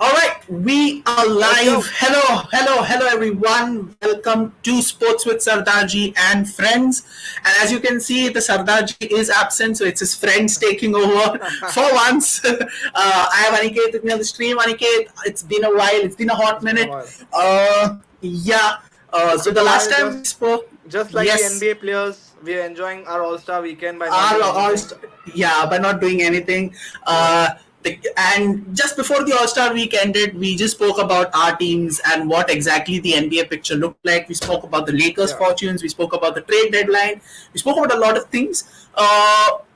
All right, we are Let's live. go. Hello, everyone. Welcome to Sports with Sardarji and friends. And as you can see, the Sardarji is absent, so it's his friends taking over for once. I have Aniket with me on the stream. Aniket, it's been a while. It's been a hot It's been a minute. while. Yeah. It's So been the a last while. time we spoke, Just like the yes, NBA players, we are enjoying our All Star weekend by not all, doing all anything. st- yeah, by not doing anything. Yeah, And just before the All Star week ended, we just spoke about our teams and what exactly the NBA picture looked like. We spoke about the Lakers' yeah. fortunes. We spoke about the trade deadline. We spoke about a lot of things.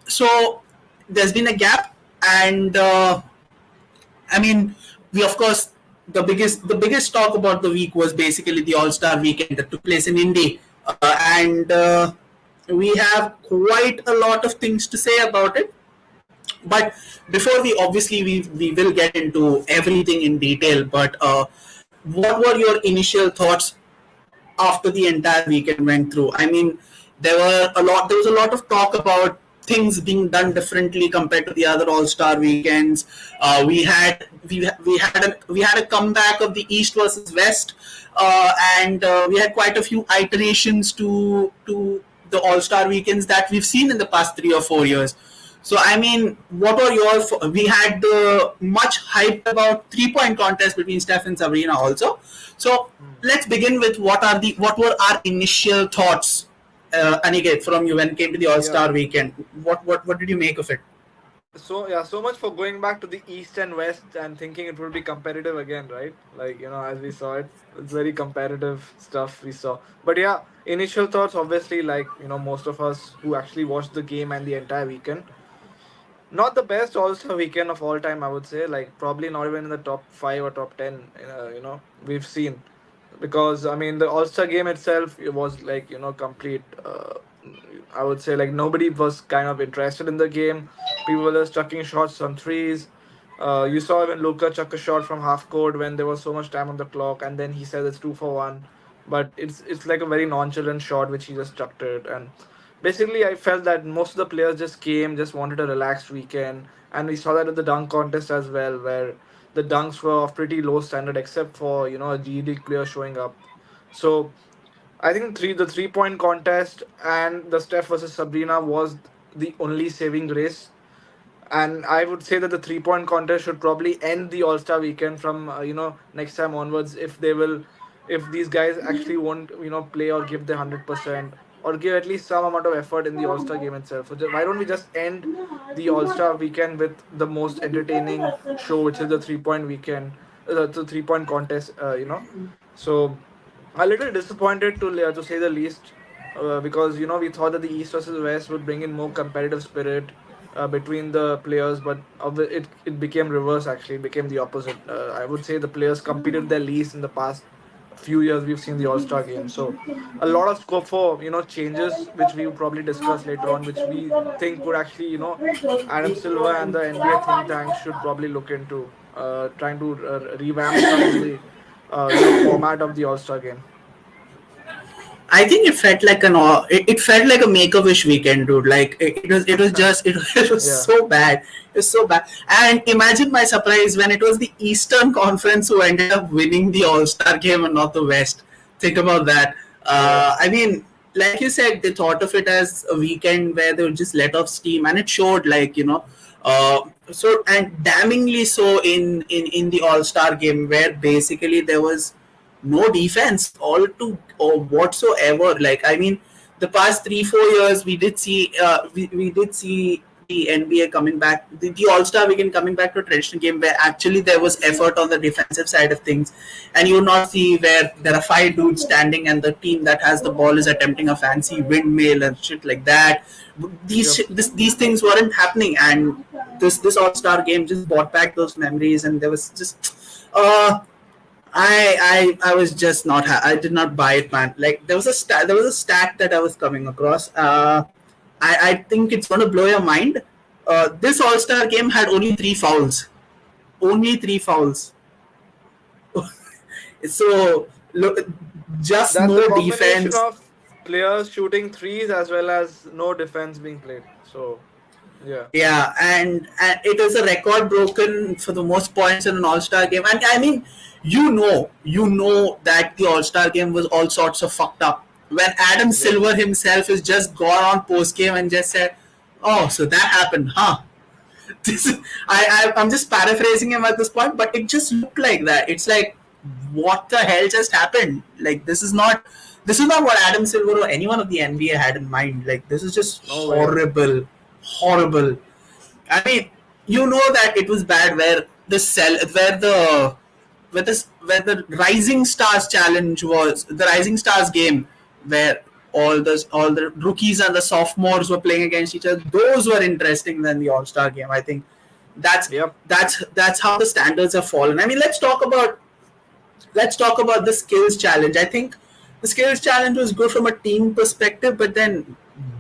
So there's been a gap, and I mean, we of course the biggest talk about the week was basically the All Star weekend that took place in Indy, and we have quite a lot of things to say about it. But before we will get into everything in detail. But what were your initial thoughts after the entire weekend went through? I mean, there was a lot of talk about things being done differently compared to the other All Star weekends. We had a comeback of the East versus West, and we had quite a few iterations to the All Star weekends that we've seen in the past 3 or 4 years. So I mean, what were your? We had the much hyped about 3 point contest between Steph and Sabrina also. So Hmm. let's begin with what were our initial thoughts, Aniket, from you when it came to the All Yeah. Star weekend. What did you make of it? So much for going back to the East and West and thinking it would be competitive again, right? Like, as we saw it, it's very competitive stuff we saw. But yeah, initial thoughts, obviously, like, most of us who actually watched the game and the entire weekend. Not the best All Star weekend of all time, I would say. Like probably not even in the top five or top 10. We've seen because I mean the All Star game itself it was like complete. I would say like nobody was kind of interested in the game. People were just chucking shots on threes. You saw even Luca chuck a shot from half court when there was so much time on the clock, and then he said it's 2 for 1. But it's like a very nonchalant shot which he just chucked it, and basically I felt that most of the players just came, just wanted a relaxed weekend, and we saw that at the dunk contest as well, where the dunks were of pretty low standard except for a GD player showing up. So I think the 3 point contest and the Steph versus Sabrina was the only saving grace. And I would say that the 3 point contest should probably end the All Star weekend from next time onwards if they will, if these guys actually won't play or give their 100% or give at least some amount of effort in the All Star game itself. So why don't we just end the All Star weekend with the most entertaining show, which is the 3 point weekend, the 3 point contest. So a little disappointed to say the least, because we thought that the East versus West would bring in more competitive spirit between the players, but it became reverse. Actually, it became the opposite. I would say the players competed their least in the past few years. We've seen the All Star game, so a lot of scope for changes, which we will probably discuss later on, which we think would actually Adam Silver and the NBA think tank should probably look into trying to revamp some of the format of the All Star game. I think it felt like it felt like a Make a Wish weekend, dude. Like it was just it was Yeah. so bad. It was so bad. And imagine my surprise when it was the Eastern Conference who ended up winning the All Star game and not the West. Think about that. Yeah. I mean, like you said, they thought of it as a weekend where they would just let off steam, and it showed. So and damningly so in the All Star game where basically there was no defense all to or whatsoever. Like I mean, the past 3 4 years we did see the NBA coming back, the All Star weekend coming back to a traditional game where actually there was effort on the defensive side of things, and you not see where there are five dudes standing and the team that has the ball is attempting a fancy windmill and shit like that. Yep. These things weren't happening, and this All Star game just brought back those memories, and there was just. I was just not I did not buy it, man. Like there was a stat that I was coming across. I think it's going to blow your mind. This All Star game had only 3 fouls. Only 3 fouls. So look, just That's a no combination defense. of players shooting threes as well as no defense being played. So, Yeah. Yeah, and it is a record broken for the most points in an All Star game. And I mean, you know that the All Star game was all sorts of fucked up. When Adam Yep. Silver himself has just gone on post game and just said, "Oh, so that happened, huh?" This is, I'm just paraphrasing him at this point, but it just looked like that. It's like, what the hell just happened? Like this is not what Adam Silver or anyone of the NBA had in mind. Like this is just No way. horrible, horrible. I mean, you know that it was bad where where the Rising Stars challenge was the Rising Stars game where all the rookies and the sophomores were playing against each other. Those were interesting than the All Star game. I think that's Yep. that's how the standards have fallen. I mean, let's talk about the skills challenge. I think the skills challenge was good from a team perspective, but then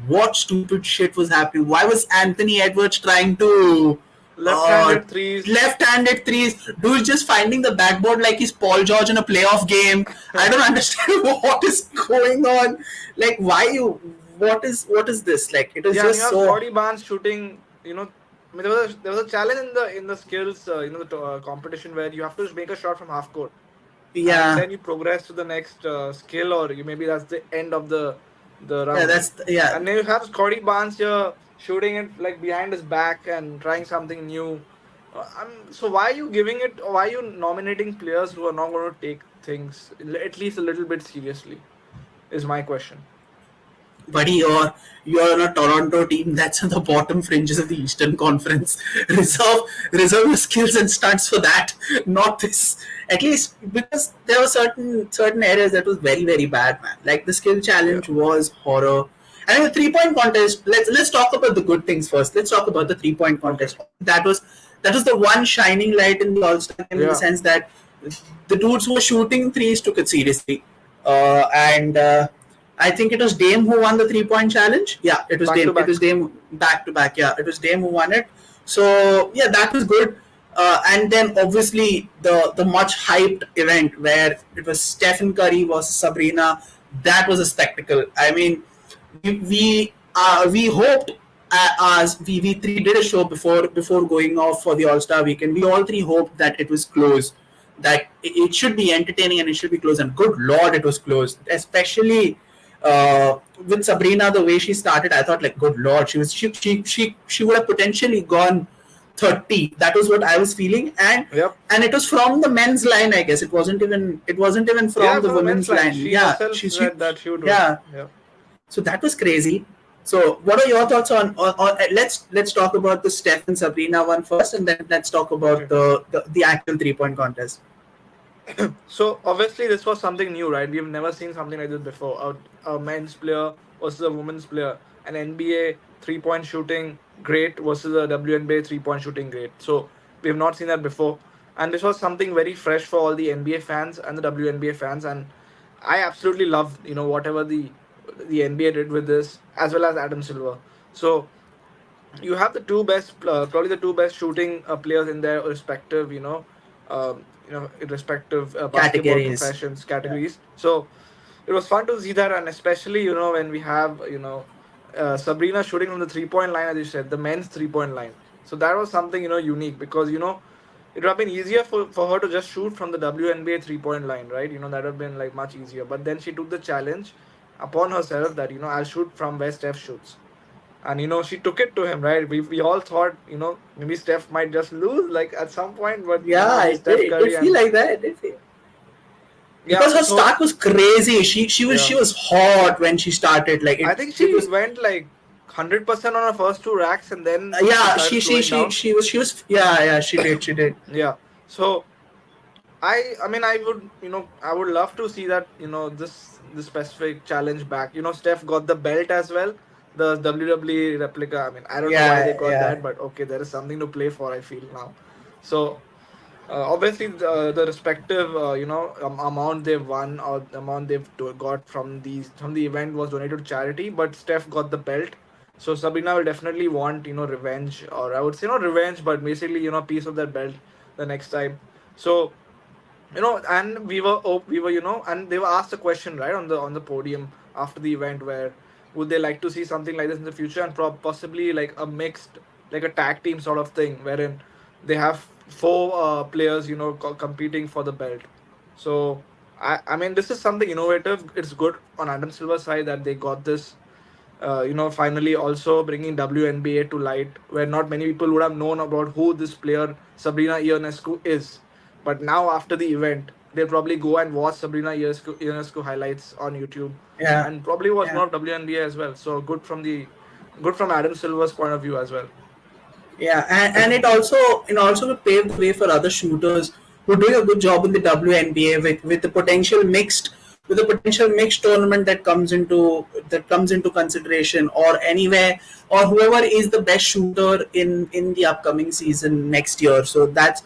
what stupid shit was happening? Why was Anthony Edwards trying to uh, Left-handed threes. left-handed threes? Dude's just finding the backboard like he's Paul George in a playoff game. I don't understand what is going on. Like, why you? What is this? Like, it is Yeah, and you just have so. Scotty Barnes shooting. I mean, there was a challenge in the skills, the competition where you have to make a shot from half court, and Yeah, then you progress to the next skill, or you maybe that's the end of the yeah, round. yeah. And then you have Scotty Barnes here shooting it like behind his back and trying something new. So why are you giving it? Why are you nominating players who are not going to take things at least a little bit seriously? Is my question. Buddy, you're on a Toronto team that's in the bottom fringes of the Eastern Conference. Reserve your skills and stunts for that, not this. At least because there were certain areas that was very bad, man. Like the skill Yeah. challenge was horror. And the 3 point contest. Let's talk about the good things first. Let's talk about the 3 point Okay. contest. That was the one shining light in the All Star game in the Yeah. sense that the dudes who were shooting threes took it seriously, and I think it was Dame who won the 3 point challenge. Yeah, it was Back to Dame. It back. was Dame back to back. Yeah, it was Dame who won it. So yeah, that was good. And then obviously the much hyped event where it was Stephen Curry versus Sabrina. That was a spectacle. I mean, we hoped, as we three did a show before going off for the All Star weekend. We all three hoped that it was close, that it should be entertaining and it should be close. And good lord, it was close. Especially with Sabrina, the way she started, I thought like, good lord, she would have potentially gone 30. That was what I was feeling, Yep. and it was from the men's line. I guess it wasn't even Yeah, from the from the men's women's line. line. She Yeah, herself said that she would win. yeah. Yeah. So that was crazy. So what are your thoughts on let's talk about the Steph and Sabrina one first, and then let's talk about Okay. the actual 3 point contest. So obviously this was something new, right? We've never seen something like this before. A men's player versus a women's player. An NBA 3 point shooting great versus a WNBA 3 point shooting great. So we have not seen that before. And this was something very fresh for all the NBA fans and the WNBA fans. And I absolutely love, whatever the NBA did with this, as well as Adam Silver. So you have the two best, probably the two best shooting players in their respective, respective basketball Categories. professions Yeah. categories. So it was fun to see that, and especially when we have Sabrina shooting from the 3 point line, as you said, the men's 3 point line. So that was something unique, because it would have been easier for her to just shoot from the WNBA 3 point line, right? That would have been like much easier. But then she took the challenge upon herself that I'll shoot from where Steph shoots. And she took it to him, right? We all thought maybe Steph might just lose like at some point, but Yeah, it is Steph it did Curry. feel And like that. It did feel because yeah, her so start was crazy. She yeah, was hot when she started. Like I think it she was. went like 100% on her first two racks, and then she Yeah, started slowing down. she was. Yeah, she did. Yeah, so I mean, I would love to see that this specific challenge back. Steph got the belt as well, the WWE replica. I mean, I don't know why they Yeah, got yeah. that, but okay, there is something to play for, I feel now. So obviously, the respective amount they've won, or the amount got from the event was donated to charity. But Steph got the belt, so Sabrina will definitely want revenge, or I would say not revenge, but basically a piece of that belt the next time. So and we were and they were asked a question, right, on the podium after the event, where would they like to see something like this in the future, and possibly like a mixed like a tag team sort of thing, wherein they have four players, competing for the belt. So I mean, this is something innovative. It's good on Adam Silver's side that they got this. Finally also bringing WNBA to light, where not many people would have known about who this player Sabrina Ionescu is. But now after the event, they'll probably go and watch Sabrina Ionescu highlights on YouTube, Yeah, and probably watch yeah. more of WNBA as well. So good from Adam Silver's point of view as well. Yeah, and it also will pave the way for other shooters who are doing a good job in the WNBA with the potential mixed tournament that comes into consideration, or anywhere, or whoever is the best shooter in the upcoming season next year. So that's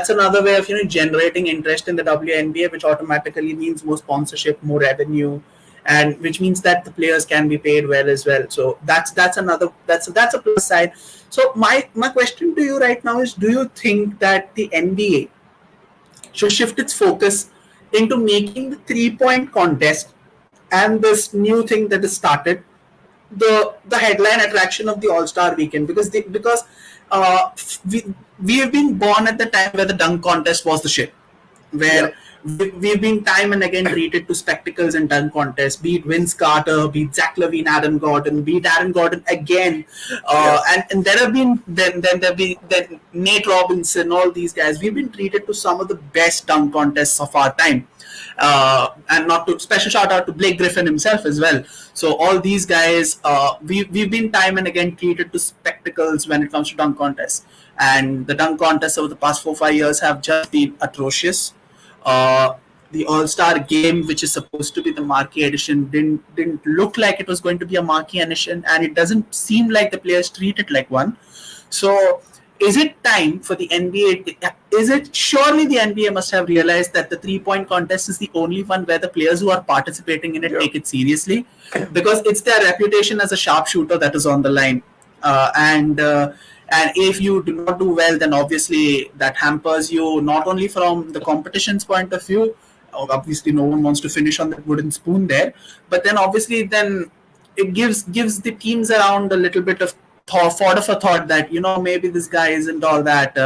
another way of generating interest in the WNBA, which automatically means more sponsorship, more revenue, and which means that the players can be paid well as well. So that's a plus side. So my question to you right now is: do you think that the NBA should shift its focus into making the 3 point contest and this new thing that is started the headline attraction of the All Star Weekend? Because we we have been born at the time where the dunk contest was the shit, where Yep. we've been time and again treated to spectacles and dunk contests, be it Vince Carter, be it Zach Lavine, Aaron Gordon, be it Aaron Gordon again, Yep. and there have been then Nate Robinson, all these guys. We've been treated to some of the best dunk contests of our time. And not to special shout out to Blake Griffin himself as well. So all these guys, we've been time and again treated to spectacles when it comes to dunk contests, and the dunk contests over the past 4 5 years have just been atrocious. uh, the All Star game, which is supposed to be the marquee edition, didn't look like it was going to be a marquee edition, and it doesn't seem like the players treat it like one. So, is it time for the NBA? Is it surely the NBA must have realized that the 3 point contest is the only one where the players who are participating in it Yep. take it seriously, because it's their reputation as a sharpshooter that is on the line, and if you do not do well, then obviously that hampers you not only from the competition's point of view. Obviously, no one wants to finish on that wooden spoon there, but then obviously then it gives the teams around a little bit of thought of a thought that maybe this guy isn't all that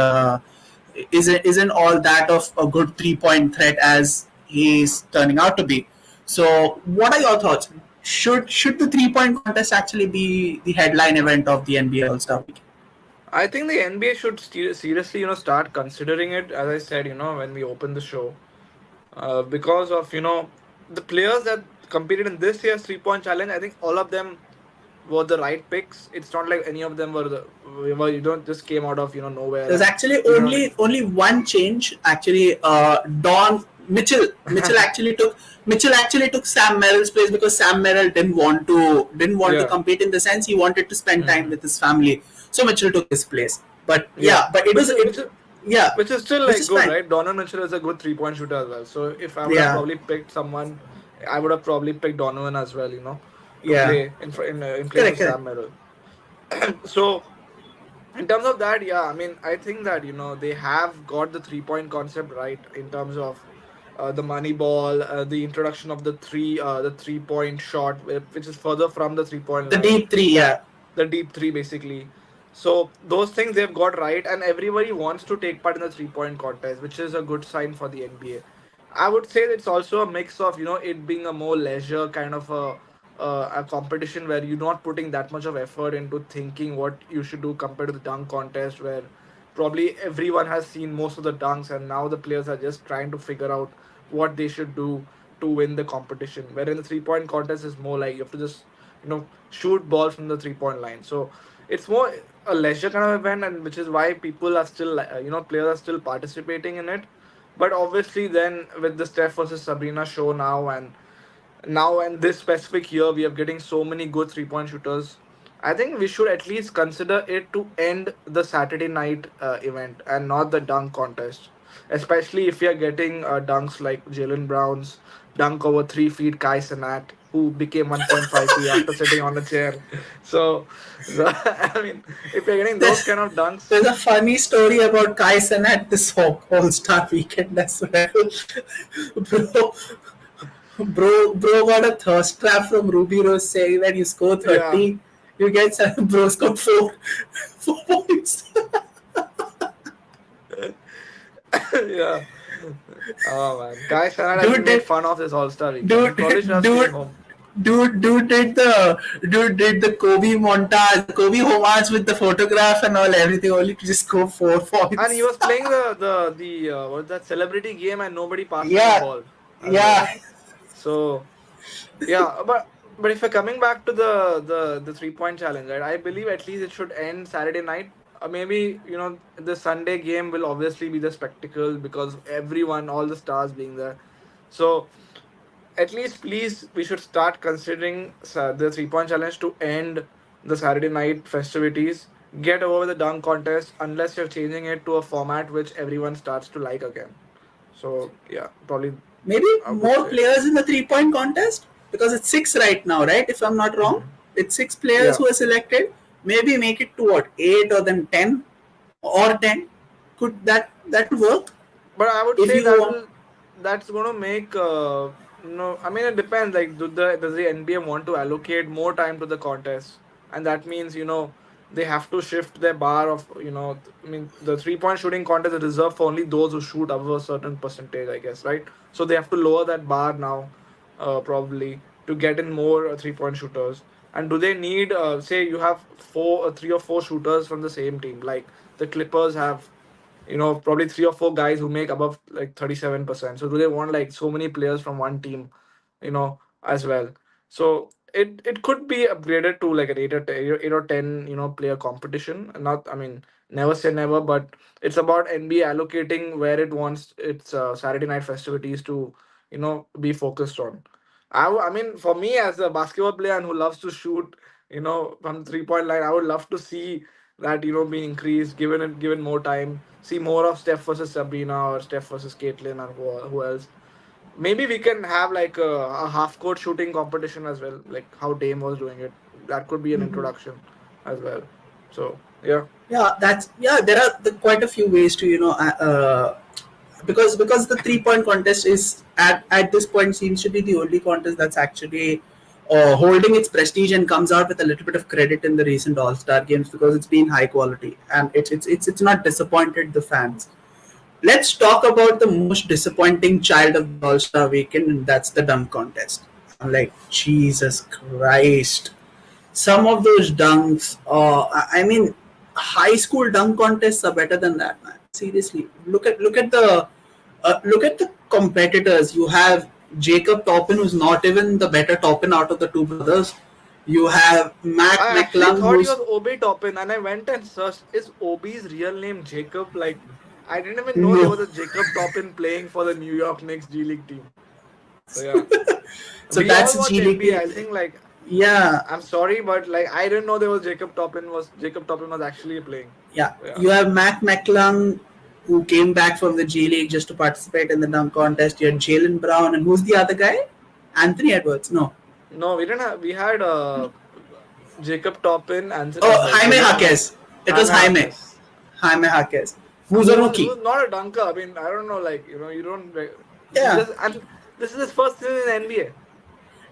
isn't all that of a good 3 point threat as he's turning out to be. So, what are your thoughts? Should the 3 point contest actually be the headline event of the NBA All Star Weekend? I think the NBA should seriously, start considering it. As I said, when we opened the show, because of the players that competed in this year's 3 point challenge. I think all of them were the right picks. It's not like any of them were you don't just came out of nowhere There's and actually you know only one change. Actually, Don Mitchell actually took Sam Merrill's place because Sam Merrill didn't want to yeah compete, in the sense he wanted to spend time hmm with his family. So Mitchell took his place. But yeah, yeah, but it which was is it which is yeah, which is still which like is good, fine. right? Donovan Mitchell is a good 3 point shooter as well. So if I would have Yeah, probably picked someone, I would have probably picked Donovan as well. To yeah, play in place of correct, Sam correct. Merrill. So in terms of that, yeah, I mean, I think that they have got the 3 point concept right in terms of the money ball, the introduction of the 3 point shot, which is further from the 3 point The line, deep three, and yeah, the deep three basically. So those things they've got right, and everybody wants to take part in the 3 point contest, which is a good sign for the NBA. I would say it's also a mix of it being a more leisure kind of a competition where you're not putting that much of effort into thinking what you should do compared to the dunk contest, where probably everyone has seen most of the dunks and now the players are just trying to figure out what they should do to win the competition. Wherein the 3 point contest is more like you have to just shoot balls from the 3 point line. So it's more a leisure kind of event, and which is why people are still players are still participating in it. But obviously, then with the Steph versus Sabrina show now and this specific year, we are getting so many good 3 point shooters. I think we should at least consider it to end the Saturday night event and not the dunk contest. Especially if we are getting dunks like Jalen Brown's dunk over 3 feet, Kai Sanat, who became 1.5 feet after sitting on a chair. So, I mean, if you're getting those there's kind of dunks, there's a funny story about Kaisen at this All Star Weekend as well. bro, bro got a thirst trap from Ruby Rose saying that you score yeah, 30. You get bro scored 4 points. Yeah. Oh man, Guy Sanad has been dude made did fun of this All Star weekend. He dude probably should have stayed dude home. dude did the Kobe montage, the Kobe homage with the photograph and all everything, only to just score four And he points. was playing the what's that celebrity game, and nobody passed him the Yeah, ball as well. yeah. So yeah, but if we're coming back to the 3 point challenge, right? I believe at least it should end Saturday night. Maybe the Sunday game will obviously be the spectacle because everyone, all the stars being there. So at least please we should start considering the 3 point challenge to end the Saturday night festivities. Get over the dunk contest unless you're changing it to a format which everyone starts to like again. So yeah, probably Maybe I would more say. players in the 3 point contest, because it's six right now, right? If I'm not wrong, Mhm. it's six players Yeah, who are selected. Maybe make it to what, 8 or then 10 or 10. Could that would work but I would if say you that want? will that's going to make no. I mean it depends. Like, does the NBA want to allocate more time to the contest, and that means they have to shift their bar of I mean the 3 point shooting contest is reserved for only those who shoot above a certain percentage, I guess, right? So they have to lower that bar now, probably to get in more 3 point shooters. And do they need say you have three or four shooters from the same team, like the Clippers have probably three or four guys who make above like 37%. So do they want like so many players from one team, as well? So it could be upgraded to like an 8 or 10 player competition. Not, I mean, never say never, but it's about NBA allocating where it wants its Saturday night festivities to be focused on. I mean, for me as a basketball player and who loves to shoot, from 3 point line, I would love to see that being increased, given more time. See more of Steph versus Sabrina or Steph versus Caitlin or who else. Maybe we can have like a half court shooting competition as well, like how Dame was doing it. That could be an introduction as well. So yeah. Yeah, there are quite a few ways to because the 3 point contest is at this point seems to be the only contest that's actually holding its prestige and comes out with a little bit of credit in the recent All Star games, because it's been high quality and it's not disappointed the fans. Let's talk about the most disappointing child of the All Star weekend, and that's the dunk contest. I'm like, Jesus Christ. Some of those dunks, I mean, high school dunk contests are better than that, man. Seriously, look at the competitors. You have Jacob Toppin, who's not even the better Toppin out of the two brothers. You have Mac I actually McClung, thought he who's was Obi Toppin, and I went and searched, is Obi's real name Jacob? Like, I didn't even know there no. was a Jacob Toppin playing for the New York Knicks G League team. So yeah. So We all that's watch G League. NBA. I think like Yeah, I'm sorry, but like I didn't know there was Jacob Toppin was actually playing. yeah. So, yeah. You have Mac McClung, who came back from the G League just to participate in the dunk contest. You had Jalen Brown, and who's the other guy? Anthony Edwards. No. No, we didn't have. We had Jacob Toppin and Oh, Jaime Jalen Brown, Jaquez. It was Jaime Jaime. Jaquez, Jaime Jaquez, who's a who rookie. was not a dunker. I mean, I don't know. Like you don't. He Yeah. just and this is his first season in NBA.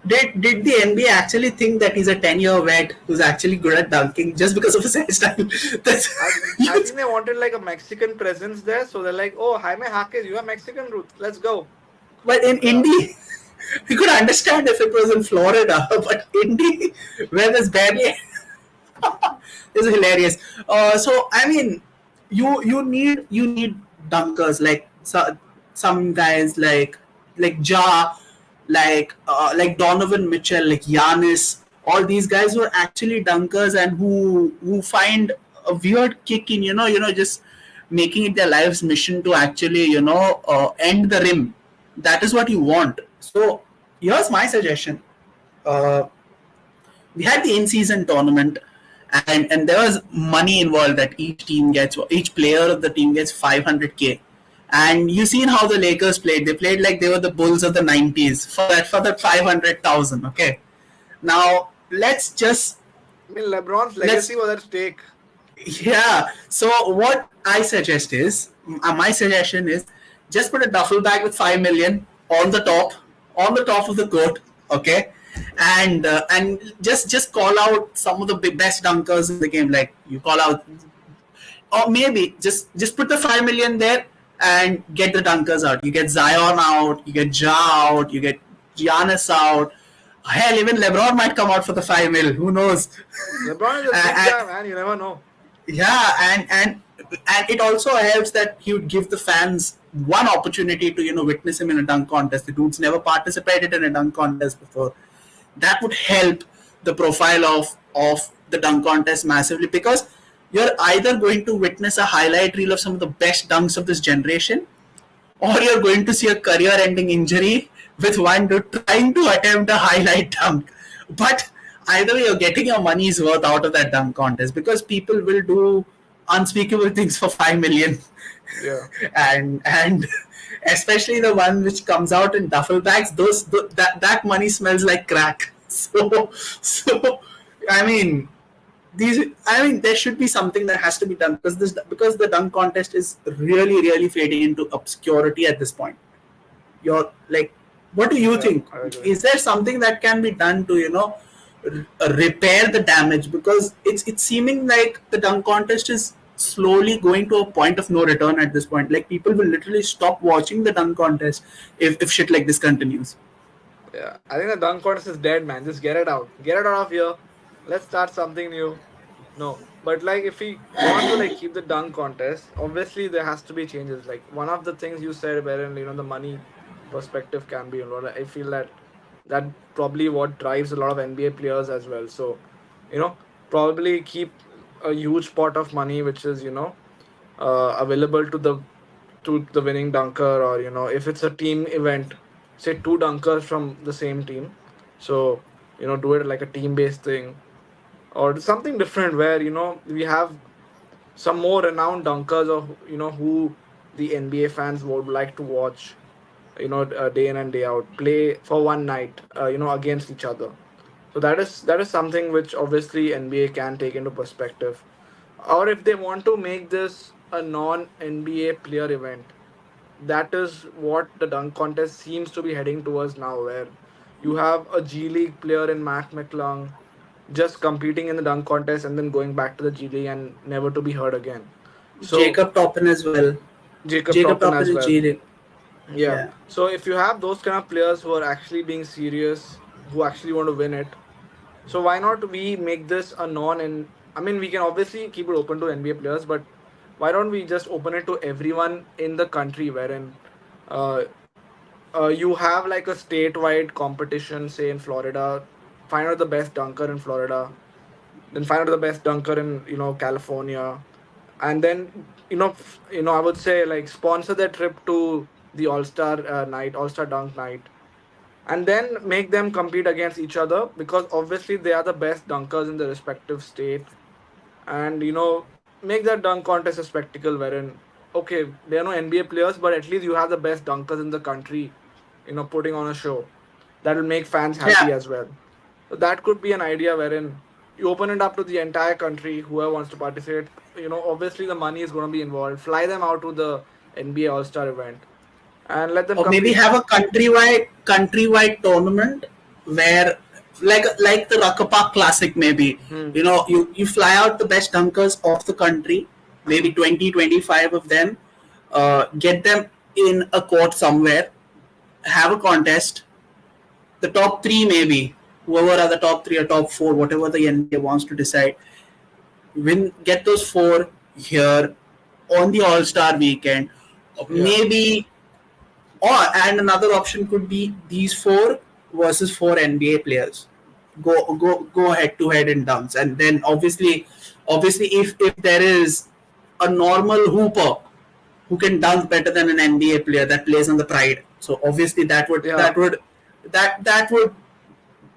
Did the NBA actually think that he's a 10-year vet who's actually good at dunking just because of his hairstyle? I I think they wanted like a Mexican presence there, so they're like, oh, Jaime Jaquez, you are Mexican roots. Let's go. But in Yeah. Indy, we could understand if it was in Florida, but Indy, where there's barely is hilarious. So I mean, you need dunkers like some guys like Ja, like Donovan Mitchell, like Giannis, all these guys who are actually dunkers and who find a weird kick in just making it their life's mission to actually end the rim. That is what you want. So here's my suggestion. Uh, we had the in-season tournament, and there was money involved that each player of the team gets 500K. And you seen how the Lakers played. They played like they were the Bulls of the 90s for that 500,000. Okay. Now I mean, LeBron's let's legacy was at stake. yeah. So what I suggest is, my suggestion is, just put a duffel bag with 5 million on the top of the court, okay, and just call out some of the best dunkers in the game. Like you call out, or maybe just put the 5 million there and get the dunkers out. You get Zion out, you get Ja out, you get Giannis out. Hell, even LeBron might come out for the 5 mil. Who knows? LeBron is a big and, guy, man. You never know. yeah, and it also helps that he would give the fans one opportunity to witness him in a dunk contest. The dude's never participated in a dunk contest before. That would help the profile of the dunk contest massively, because you're either going to witness a highlight reel of some of the best dunks of this generation, or you're going to see a career-ending injury with one dude trying to attempt a highlight dunk. But either way, you're getting your money's worth out of that dunk contest, because people will do unspeakable things for 5 million, Yeah. and especially the one which comes out in duffel bags. That money smells like crack. So I mean, there should be something that has to be done, because the dunk contest is really fading into obscurity at this point. You're like, what do you Yeah, think? I agree. Is there something that can be done to repair the damage? Because it's seeming like the dunk contest is slowly going to a point of no return at this point. Like people will literally stop watching the dunk contest if shit like this continues. Yeah, I think the dunk contest is dead, man. Just get it out. Get it out of here. Let's start something new. No, but like if we want to like keep the dunk contest, obviously there has to be changes. Like one of the things you said, wherein the money perspective can be involved. I feel that probably what drives a lot of NBA players as well. So, probably keep a huge pot of money which is available to the winning dunker, or if it's a team event, say two dunkers from the same team. So do it like a team based thing, or something different where we have some more renowned dunkers, or who the NBA fans would like to watch, day in and day out, play for one night, against each other. So that is something which obviously NBA can take into perspective. Or if they want to make this a non NBA player event, that is what the dunk contest seems to be heading towards now, where you have a G League player in Mac McClung just competing in the dunk contest and then going back to the G League and never to be heard again. So Jacob Toppin as well. Jacob Jacob Toppin Toppin as is well. G League. Yeah. Yeah. So if you have those kind of players who are actually being serious, who actually want to win it, so why not we make this a non, and I mean we can obviously keep it open to NBA players, but why don't we just open it to everyone in the country, wherein uh, you have like a statewide competition, say in Florida, find out the best dunker in Florida, then find out the best dunker in California, and then I would say like sponsor their trip to the All Star night, All Star Dunk night, and then make them compete against each other, because obviously they are the best dunkers in the respective state, and make that dunk contest a spectacle wherein, okay, there are no NBA players, but at least you have the best dunkers in the country, putting on a show that will make fans happy Yeah. as well. So that could be an idea wherein you open it up to the entire country, whoever wants to participate. Obviously the money is going to be involved. Fly them out to the NBA All Star event and let them Or maybe compete. have a countrywide tournament where, like the Rucker Park Classic, maybe Hmm. you fly out the best dunkers of the country, maybe 20-25 of them, get them in a court somewhere, have a contest. The top three, maybe whoever are the top three or top four, whatever the NBA wants to decide, get those four here on the All Star weekend. Yeah. Maybe, and another option could be these four versus four NBA players. Go head to head in dunks, and then obviously if there is a normal hooper who can dunk better than an NBA player that plays on the Pride, so obviously Yeah. that would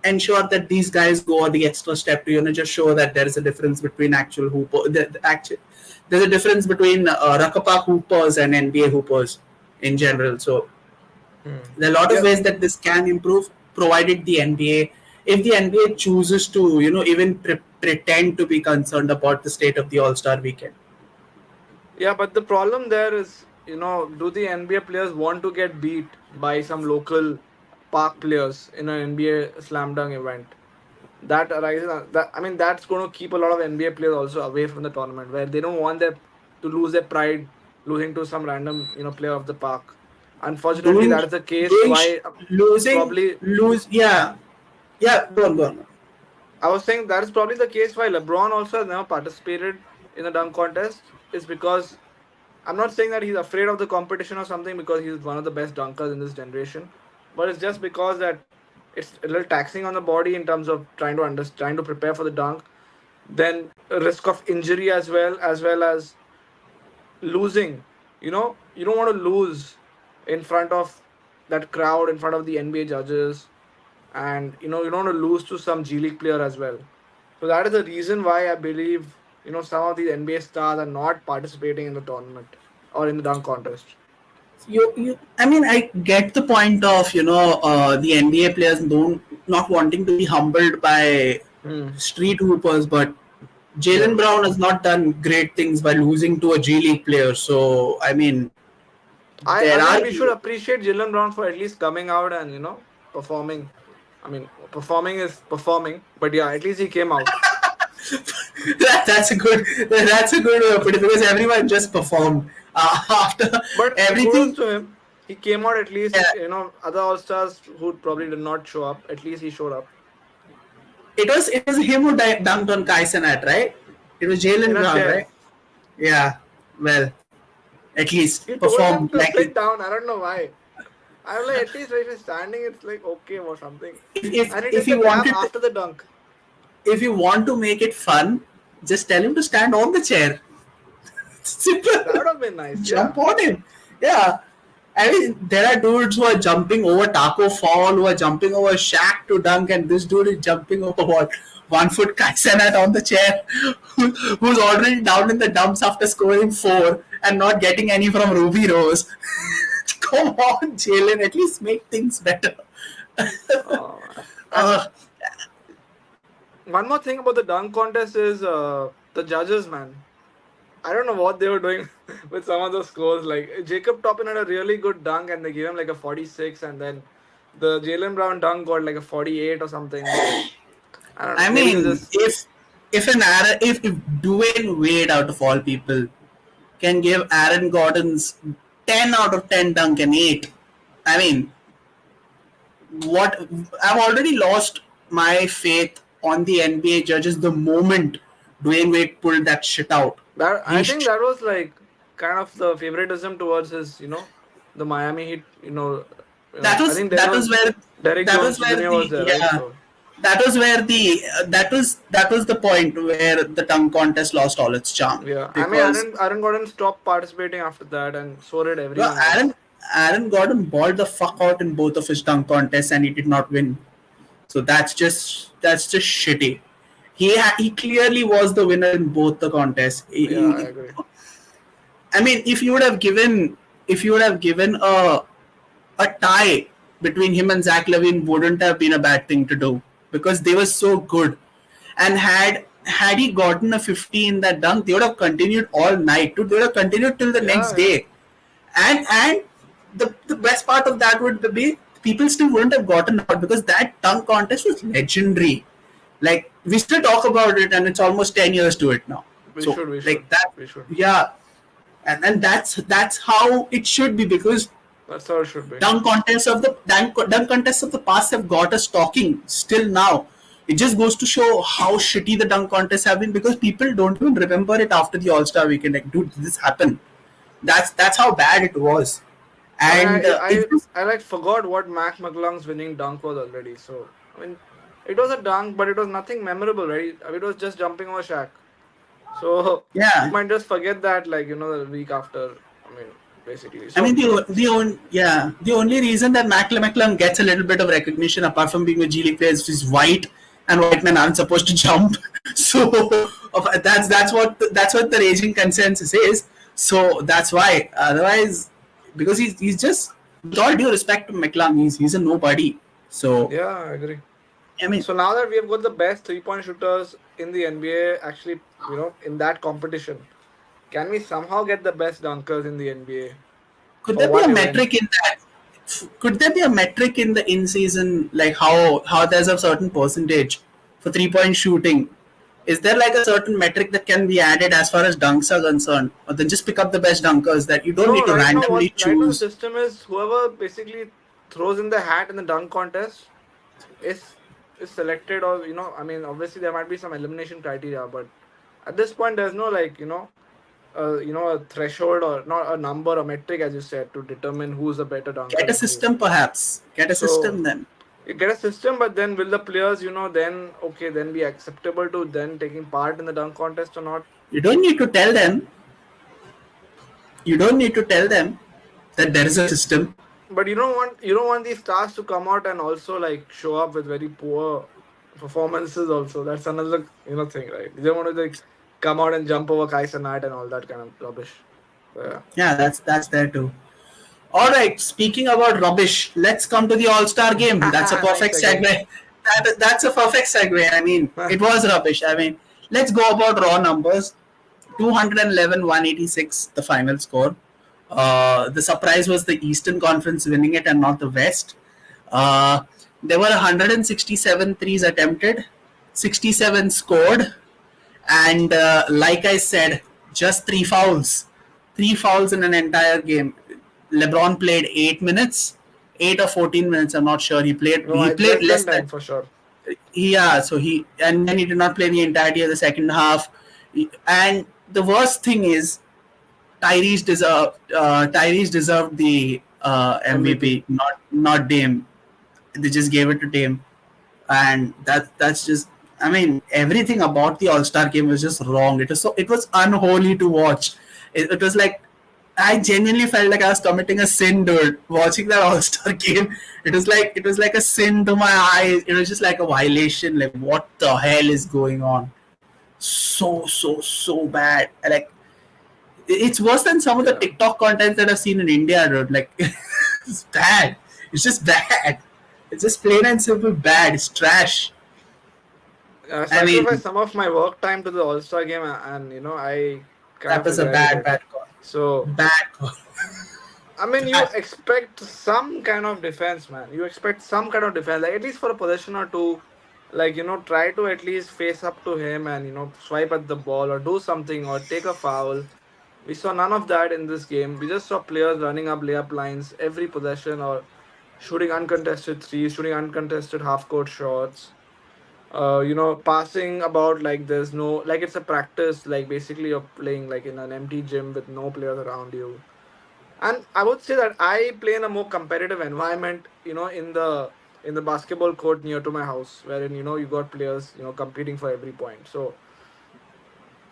ensure that these guys go the extra step to just show that there is a difference between actual hooper there's a difference between Rucker Park hoopers and NBA hoopers in general. So Hmm. there are a lot of Yeah. ways that this can improve, provided the NBA, if the NBA chooses to, even pretend to be concerned about the state of the All Star weekend. Yeah, but the problem there is, do the NBA players want to get beat by some local park players in an NBA slam dunk event. That arises that I mean that's going to keep a lot of NBA players also away from the tournament, where they don't want their to lose their pride losing to some random player of the park. Unfortunately, doing that is the case. doing Why losing probably lose yeah, go on. I was saying that is probably the case why LeBron also has never participated in the dunk contest is because I'm not saying that he's afraid of the competition or something because he's one of the best dunkers in this generation, but it's just because that it's a little taxing on the body in terms of trying to prepare for the dunk, then a risk of injury as well as losing. You don't want to lose in front of that crowd, in front of the NBA judges, and you don't want to lose to some G League player as well. So that is the reason why I believe some of these NBA stars are not participating in the tournament or in the dunk contest. You I mean, I get the point of the NBA players don't not wanting to be humbled by Hmm. street hoopers, but Jalen Yeah. Brown has not done great things by losing to a G League player. So I mean, I there mean are we should appreciate Jalen Brown for at least coming out and performing. I mean performing is performing, but yeah, at least he came out. that's a good way of putting it, because everyone just performed after But kudos everything. to him. He came out at least. Yeah, Other All Stars who probably did not show up. At least he showed up it was him who dunked on Kai Cenat, right? It was in Jalen a Brown, chair. right? Yeah. Well, at least He told him performed to like sit down. I don't know why. I'm like, at least if he's standing, it's like okay or something. if And he if did he the grab wanted after the dunk. if you want to make it fun, just tell him to stand on the chair. That Simple. would have been nice. Jump Yeah. on him. Yeah. I mean, there are dudes who are jumping over Taco Fall, who are jumping over Shaq to dunk, and this dude is jumping over what? 1 foot Kaisenat on the chair, who's already down in the dumps after scoring 4 and not getting any from Ruby Rose. Come on, Jalen, at least make things better. And uh, one more thing about the dunk contest is the judges, man. I don't know what they were doing with some of those scores. Like Jacob Toppin had a really good dunk, and they gave him like a 46, and then the Jalen Brown dunk got like a 48 or something. I don't know. I Maybe it was mean, just if Dwayne Wade, out of all people, can give Aaron Gordon's 10 out of 10 dunk an 8. I mean, what I've already lost my faith on the NBA judges the moment Dwayne Wade pulled that shit out. that. I He think that was like kind of the favoritism towards his, the Miami Heat. I think that was where Derek that Jones was where Jr. was the there, right? yeah So that was where the that was the point where the dunk contest lost all its charm, yeah, I mean because Aaron Gordon stopped participating after that, and so did no, everyone Aaron else. Aaron Gordon balled the fuck out in both of his dunk contests and he did not win. So that's just shitty. He clearly was the winner in both the contests. Yeah, I agree. I mean, if you would have given a tie between him and Zach Levine, wouldn't have been a bad thing to do, because they were so good. And had he gotten a 50 in that dunk, they would have continued all night. Dude, they would have continued till the Yeah, next yeah. day. And the best part of that would be people still wouldn't have gotten out, because that dunk contest was legendary. Like, we still talk about it, and it's almost 10 years to it now. We So should, we should, like that, we should. yeah, and that's how it should be, because That's how it should be. dunk contests of the past have got us talking still now. It just goes to show how shitty the dunk contests have been, because people don't even remember it after the All Star weekend. Like, dude, did this happen? That's how bad it was, I mean, and it was I like forgot what Mac McClung's winning dunk was already. So I mean, it was a dunk, but it was nothing memorable, right? I mean, it was just jumping over Shaq. So you yeah. might just forget that, like the week after. I mean, basically. I mean, So the only reason that Mac McClung gets a little bit of recognition, apart from being a G League player, is he's white, and white men aren't supposed to jump. So that's what the raging consensus is. So that's why. Otherwise, because he's just, with all due respect to McClung, he's a nobody. So yeah, I agree. I mean, So now that we have got the best 3-point shooters in the NBA, actually, in that competition, can we somehow get the best dunkers in the NBA? could For there be a one event? metric in that? could there be a metric in the in season, like how there's a certain percentage for 3 point shooting? Is there like a certain metric that can be added as far as dunks are concerned, or then just pick up the best dunkers that you don't No, need to right now randomly what right now the choose? system is whoever basically throws in the hat in the dunk contest is is selected, or I mean, obviously there might be some elimination criteria, but at this point there's no like a threshold or not a number or metric as you said to determine who's a better dunker Get a than who. system, perhaps. Get a So system then. you get a system, but then will the players then okay then be acceptable to then taking part in the dunk contest or not? You don't need to tell them. You don't need to tell them that there is a system. But you don't want these stars to come out and also like show up with very poor performances. Also, that's another thing, right? You don't want to like come out and jump over Kai Cenat and all that kind of rubbish. So, yeah. Yeah, that's there too. All right. Speaking about rubbish, let's come to the All Star game. That's a Nice perfect segue. segue. That's a perfect segue. I mean, it was rubbish. I mean, let's go about raw numbers. 211, 186, the final score. The surprise was the Eastern Conference winning it and not the West. Uh, there were 167 threes attempted, 67 scored, and like I said, just three fouls. Three fouls in an entire game. LeBron played 8 minutes, 8 or 14 minutes. I'm not sure. He played. No, He it's played less less than than. time for sure. Yeah. So and then he did not play the entirety of the second half. And the worst thing is, Tyrese deserved the MVP. MVP, not Dame. They just gave it to Dame, and that's just. I mean, everything about the All Star game was just wrong. It was unholy to watch. It was like I genuinely felt like I was committing a sin, dude. Watching that All Star game, it was like a sin to my eyes. It was just like a violation. Like, what the hell is going on? So bad. Like, it's worse than some of the Yeah. TikTok content that I've seen in India, dude. Like, it's bad. It's just bad. It's just plain and simple bad. It's trash. I I sacrificed mean, some of my work time to the All Star game, and I kind that of was a regretted bad, it. bad call. So Bad call. I mean, you Bad. expect some kind of defense, man. You expect some kind of defense, like at least for a possession or two. Like try to at least face up to him and swipe at the ball or do something or take a foul. We saw none of that in this game. We just saw players running up layup lines every possession or shooting uncontested threes, shooting uncontested half court shots. Passing about like there's no like it's a practice. Like basically you're playing like in an empty gym with no players around you. And I would say that I play in a more competitive environment, in the basketball court near to my house, wherein you got players, competing for every point. So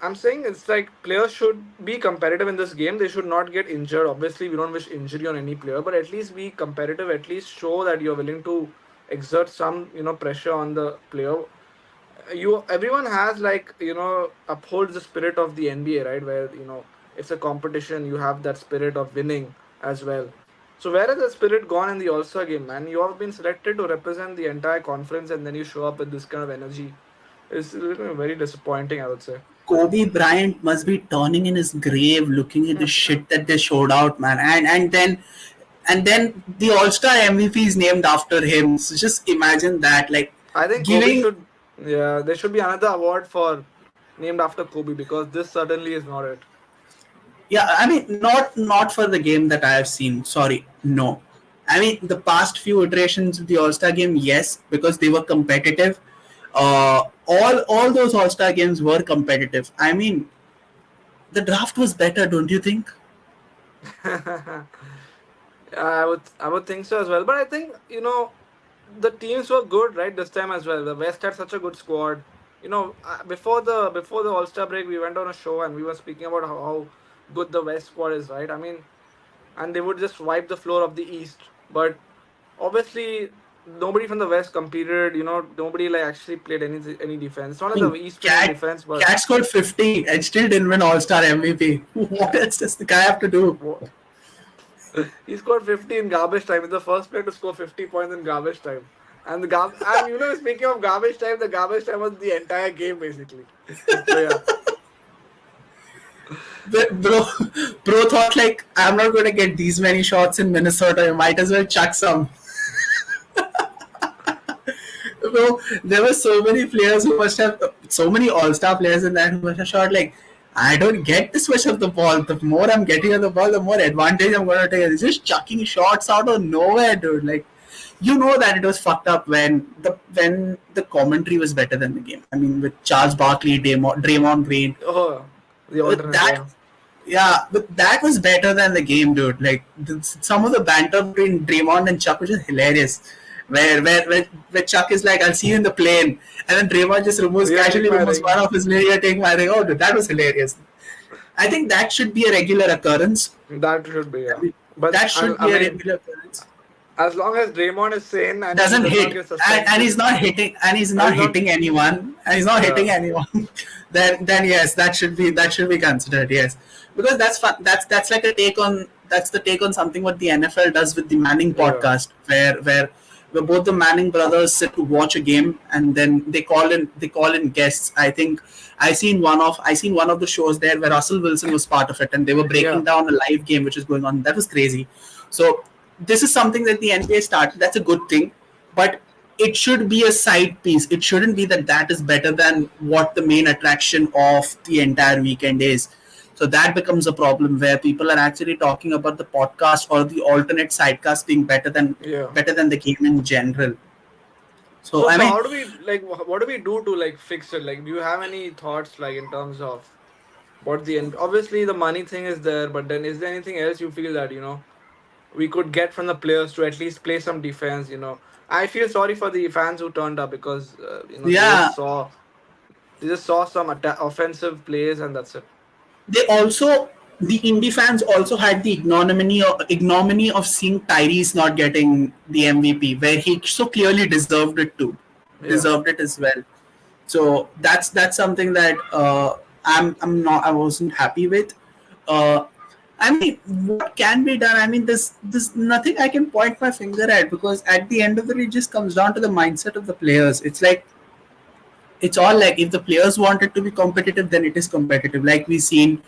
I'm saying it's like players should be competitive in this game. They should not get injured. Obviously, we don't wish injury on any player, but at least be competitive. At least show that you're willing to exert some, pressure on the player. Everyone has like upholds the spirit of the NBA, right? Where it's a competition. You have that spirit of winning as well. So where is the spirit gone in the All Star game, man? You have been selected to represent the entire conference, and then you show up with this kind of energy. It's very disappointing, I would say. Kobe Bryant must be turning in his grave looking at the shit that they showed out, man. And then the All Star MVP is named after him. So just imagine that, like I think Kobe giving. should, yeah, there should be another award for named after Kobe because this certainly is not it. Yeah, I mean, not for the game that I have seen. Sorry, no. I mean, the past few iterations of the All Star game, yes, because they were competitive. All those All Star games were competitive. I mean, the draft was better, don't you think? I would think so as well. But I think the teams were good right this time as well. The West had such a good squad. Before the All Star break, we went on a show and we were speaking about how good the West squad is, right? I mean, and they would just wipe the floor of the East. But obviously, nobody from the West competed. Nobody like actually played any defense. It's not I like the mean, East played any defense, but Cat scored 50 and still didn't win All Star MVP. What else does the guy have to do? he scored 50 in garbage time. He's the first player to score 50 points in garbage time. And speaking of garbage time, the garbage time was the entire game basically. So yeah. bro, bro thought like I'm not going to get these many shots in Minnesota. You might as well chuck some. Bro, there were so many players who must have so many all-star players in that who must have shot like I don't get this much of the ball. The more I'm getting of the ball, the more advantage I'm gonna take. It's just chucking shots out of nowhere, dude. Like you know that it was fucked up when the commentary was better than the game. I mean, with Charles Barkley, Draymond Green, Oh, the alternate, that yeah. yeah, but that was better than the game, dude. Like some of the banter between Draymond and Chuck was just hilarious. Where Chuck is like, "I'll see you in the plane," and then Draymond just Yeah, take casually my removes ring. one of his layer, take my ring. Oh, dude, that was hilarious. I think that should be a regular occurrence. That should be, I yeah. mean, But that should I be a mean, regular occurrence. as long as Draymond is sane and he Doesn't does not hit, get and he's suspension, not hitting, and he's and not he's not, hitting anyone, and he's not hitting yeah, anyone. Then yes, that should be considered. Yes, because that's fun. That's like a take on that's the take on something what the NFL does with the Manning yeah, podcast, where both the Manning brothers sit to watch a game and then they call in guests. I seen one of the shows there where Russell Wilson was part of it, and they were yeah. breaking down a live game which is going on. That was crazy. So this is something that the NBA started. That's a good thing, but it should be a side piece. It shouldn't be that is better than what the main attraction of the entire weekend is. So that becomes a problem where people are actually talking about the podcast or the alternate sidecast being Yeah. better than the game in general. So I So mean, how do we like? What do we do to like fix it? Like, do you have any thoughts like in terms of what the end? Obviously, the money thing is there, but then is there anything else you feel that we could get from the players to at least play some defense? I feel sorry for the fans who turned up because yeah, they just saw some offensive plays and that's it. they also the indie fans also had the ignominy of seeing Tyrese not getting the MVP, where he so clearly deserved it too, Yeah, deserved it as well. So that's something that I wasn't happy with. Uh, I mean, what can be done? I mean, there's nothing I can point my finger at because at the end of the day, it just comes down to the mindset of the players. It's all like if the players want it to be competitive, then it is competitive. Like we seen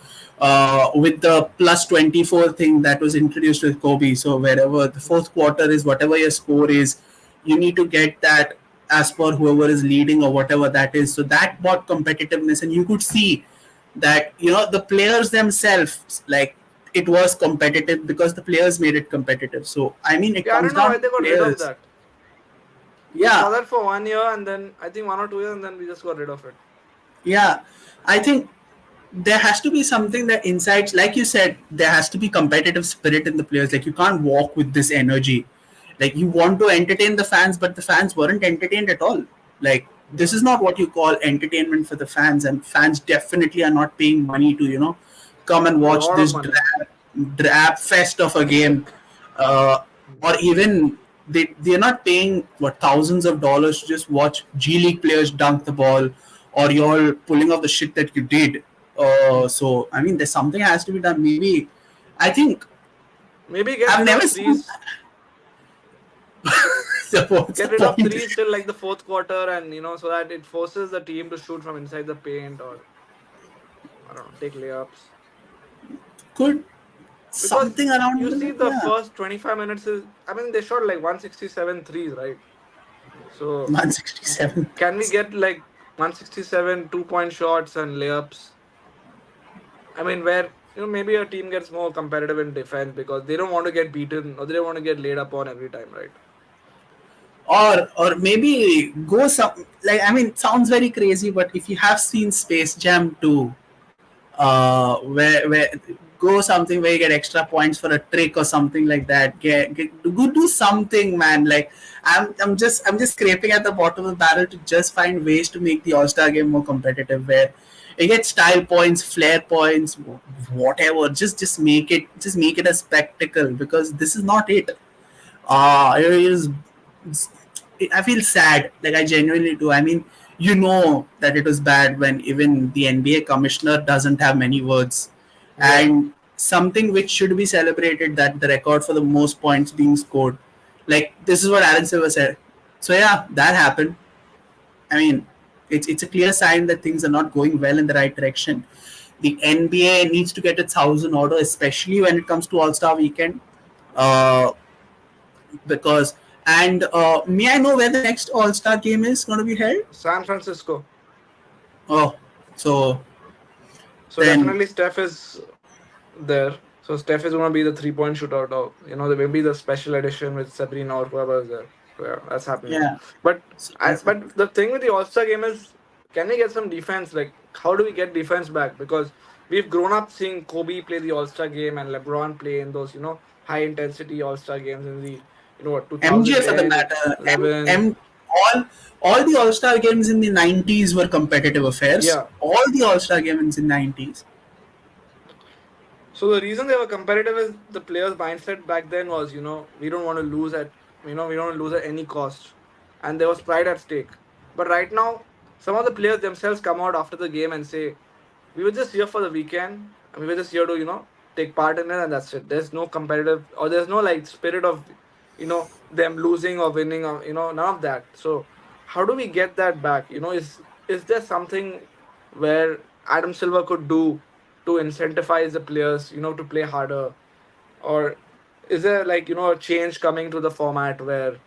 with the plus 24 thing that was introduced with Kobe. So wherever the fourth quarter is, whatever your score is, you need to get that as per whoever is leading or whatever that is. So that brought competitiveness, and you could see that the players themselves like it was competitive because the players made it competitive. So I mean, it yeah. I comes don't know down why to they got rid of players. that. We saw Yeah, that for 1 year, and then I think 1 or 2 years, and then we just got rid of it. yeah. I think there has to be something that incites, like you said, there has to be competitive spirit in the players. Like you can't walk with this energy. Like you want to entertain the fans, but the fans weren't entertained at all. Like this Yeah, is not what you call entertainment for the fans, and fans definitely are not paying money to come and a watch lot of this money. drab fest of a game, uh, or even they're not paying what thousands of dollars to just watch G League players dunk the ball or you're pulling off the shit that you did. So I mean, there's something has to be done. Maybe I think Maybe get I've rid never of seen. threes. So what's the Get rid of point? threes till like the fourth quarter, and so that it forces the team to shoot from inside the paint, or I don't know, take layups. Could Because something around you see here? the Yeah, first 25 minutes is, I mean, they shot like 167 threes, right? So 167. can we get like 167 2-point shots and layups? I mean, where maybe a team gets more competitive in defense because they don't want to get beaten or they don't want to get laid up on every time, right? Or maybe go some like I mean, it sounds very crazy, but if you have seen Space Jam 2, where go something where you get extra points for a trick or something like that. Go do something, man. Like I'm just scraping at the bottom of the barrel to just find ways to make the All Star game more competitive. Where you get style points, flair points, whatever. Just make it a spectacle because this is not it. It is I feel sad. Like I genuinely do. I mean, that it was bad when even the NBA commissioner doesn't have many words, Yeah. and something which should be celebrated that the record for the most points being scored. Like this is what Aaron Silver said. So yeah, that happened. I mean, it's a clear sign that things are not going well in the right direction. The NBA needs to get its house in order, especially when it comes to All Star Weekend. Uh, because and may I know where the next All Star game is going to be held? San Francisco. Oh, so So then definitely Steph is there. So Steph is gonna be the 3 point shootout. Or there may be the special edition with Sabrina or whoever is there. So yeah, that's happening. yeah, But so that's it. but the thing with the All Star game is, can we get some defense? Like, how do we get defense back? Because we've grown up seeing Kobe play the All Star game and LeBron play in those high intensity All Star games in the what MJ for the 2010, matter, 11. all all the All Star games in the '90s were competitive affairs. Yeah. All the All Star games in '90s. So the reason they were competitive is the players' mindset back then was, we don't want to lose at, we don't want to lose at any cost, and there was pride at stake. But right now, some of the players themselves come out after the game and say, we were just here for the weekend, and we were just here to, take part in it, and that's it. There's no competitive, or there's no like spirit of, them losing or winning, or none of that. So how do we get that back? Is there something where Adam Silver could do to incentivize the players, to play harder? Or is there like, a change coming to the format where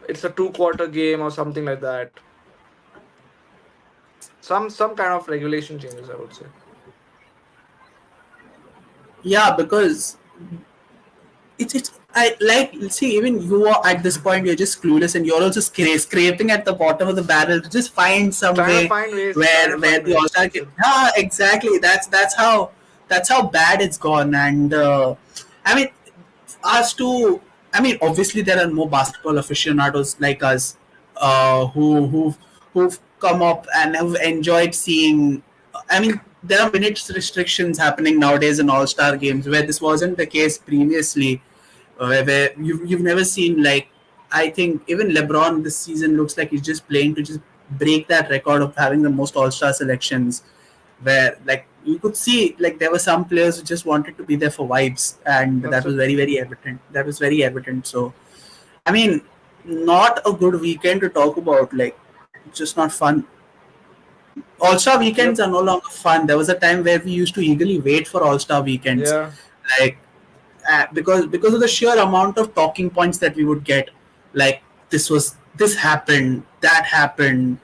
it's a 2 quarter game or something like that? Some kind of regulation changes, I would say. Yeah, because it's I like see even you are at this point you're just clueless and you're also scraping at the bottom of the barrel to just find some Trying to way find ways, trying where to find the All ways. Star That's game. it. Yeah, exactly. That's how bad it's gone. And I mean, us to I mean, obviously there are more basketball aficionados like us who've come up and have enjoyed seeing. I mean, there are minutes restrictions happening nowadays in All Star games where this wasn't the case previously. Where you've never seen like I think even LeBron this season looks like he's just playing to just break that record of having the most All Star selections where like you could see like there were some players who just wanted to be there for vibes and That's that was it. very evident. That was very evident. So I mean, not a good weekend to talk about. Like just not fun. All Star weekends Yep. are no longer fun. There was a time where we used to eagerly wait for All Star weekends, Yeah. like because of the sheer amount of talking points that we would get. Like this happened, that happened,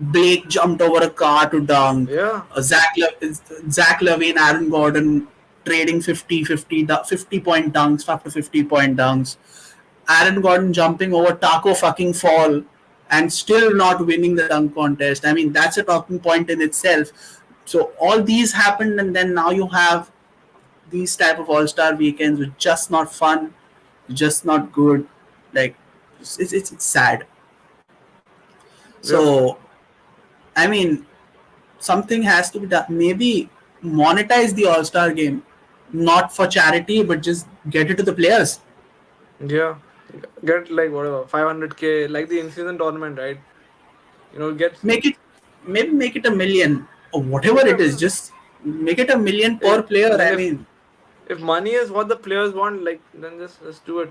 Blake jumped over a car to dunk. Yeah. Zach Levine, Aaron Gordon trading 50 point dunks after 50 point dunks. Aaron Gordon jumping over Taco fucking Fall and still not winning the dunk contest. I mean, that's a talking point in itself. So all these happened, and then now you have these type of All Star weekends, which just not fun, just not good. Like it's sad. Yep. So I mean, something has to be done. Maybe monetize the All Star game, not for charity, but just get it to the players. Yeah. Get like whatever 500K, like the in-season tournament, right? Get Make it maybe make it a million or whatever make it a is. Just make it a million per I player. mean, I if mean, if money is what the players want, like then just do it.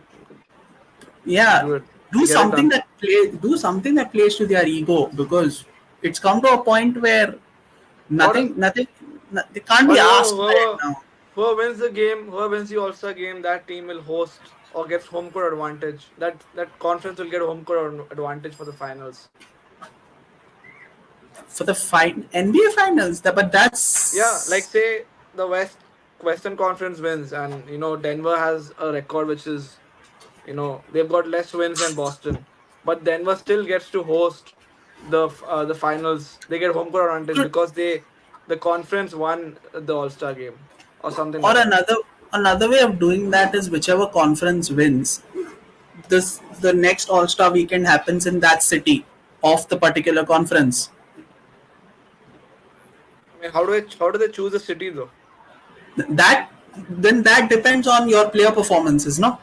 Just yeah, do it. do Get it something done. that plays to their ego because it's come to a point where Or nothing they can't or be asked right whoever now. whoever wins the game, whoever wins the All Star game, that team will host or gets home court advantage. That conference will get home court advantage for the finals. For the NBA finals. But Yeah, like that's say the Western Conference wins, and Denver has a record which is, they've got less wins than Boston, but Denver still gets to host the finals. They get home court advantage because the conference won the All Star game or something or like that. another way of doing that is whichever conference wins, this the next All Star weekend happens in that city of the particular conference. I mean, how do they choose a city though? That then that depends on your player performances, no?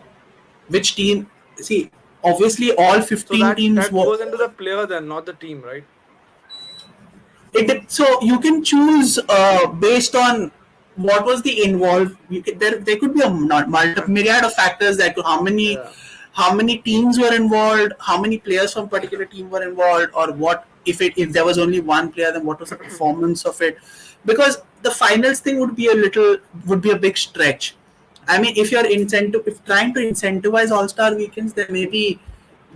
Which team? See, obviously all So 15 that teams that were. goes into the player then, not the team, right? So you can choose based on what was the involved. There could be a myriad of factors that could, Yeah. how many teams were involved, how many players from particular team were involved, or what if there was only one player, then what was the performance of it? Because the finals thing would be a big stretch. I mean, if trying to incentivize All Star weekends, then maybe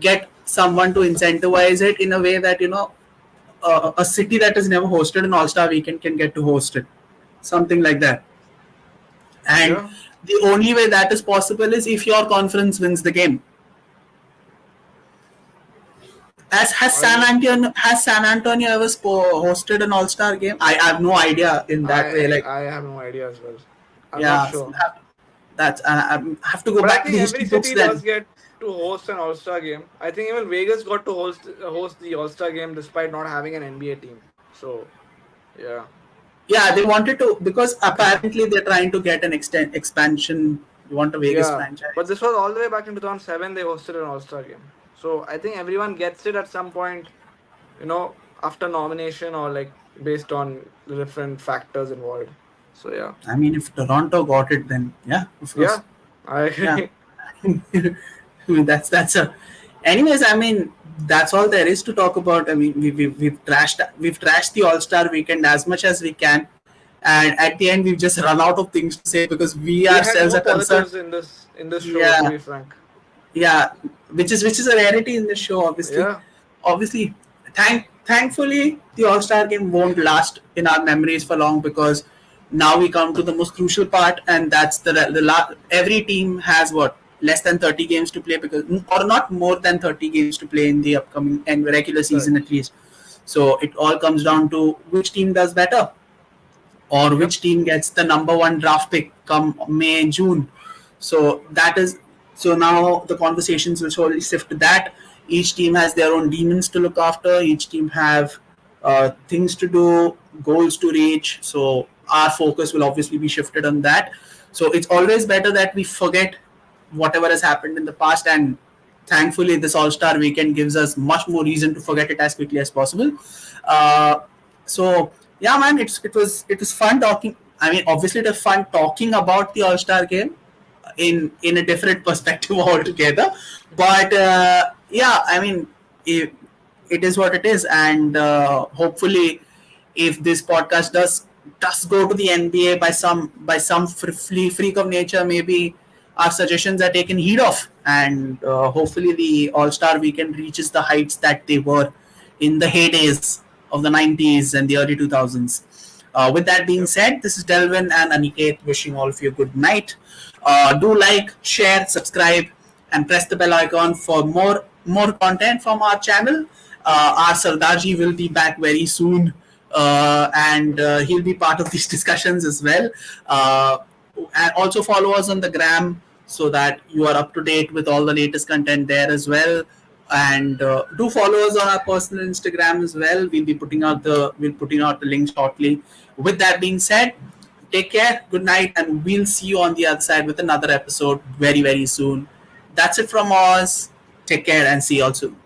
get someone to incentivize it in a way that a city that has never hosted an All Star weekend can get to host it, something like that. And Yeah. the only way that is possible is if your conference wins the game. As I Has San Antonio ever hosted an All Star game? I have no idea in that way. Like, I have no idea as well. I'm not yeah, sure. that's I have to go But I back to think the every history books city does then. get to host an All Star game. I think even Vegas got to host the All Star game despite not having an NBA team. So yeah, Yeah, they wanted to because apparently they're trying to get an expansion. You want a Vegas yeah. But franchise? this was all the way back in 2007. They hosted an All Star game. So I think everyone gets it at some point. After nomination or like based on the different factors involved. So yeah, I mean, if Toronto got it, then yeah, of course. yeah, I Yeah. agree. I mean, that's a. Anyways, I mean, that's all there is to talk about. I mean, we've trashed the All Star weekend as much as we can, and at the end we've just run out of things to say because we We had ourselves more are concerned. positives in this show, to Yeah, be frank. yeah, which is a rarity in the show, obviously. Yeah, Obviously, thankfully the All-Star game won't last in our memories for long because now we come to the most crucial part, and that's every team has what, less than 30 games to play, because or not more than 30 games to play in the upcoming and regular season correct. at least. So it all comes down to which team does better, or Yep, which team gets the number one draft pick come May and June. So that is so now the conversations will slowly shift to that. Each team has their own demons to look after. Each team have things to do, goals to reach. So our focus will obviously be shifted on that. So it's always better that we forget whatever has happened in the past, and thankfully this All Star weekend gives us much more reason to forget it as quickly as possible. Uh, so yeah, man, it was fun talking. I mean, obviously, it was fun talking about the All Star game in a different perspective altogether. But yeah, I mean, it is what it is, and hopefully, if this podcast does go to the NBA by some freak of nature, maybe our suggestions are taken heed of, and hopefully the All Star weekend reaches the heights that they were in the heydays of the 90s and the early 2000s. With that being yep, said, this is Delvin and Aniket wishing all of you a good night. Do like, share, subscribe, and press the bell icon for more content from our channel. Our Sardarji will be back very soon, and he'll be part of these discussions as well. And also follow us on the gram so that you are up to date with all the latest content there as well. And do follow us on our personal Instagram as well. We'll putting out the link shortly. With that being said, take care, good night, and we'll see you on the other side with another episode very, very soon. That's it from us. Take care and see you all soon.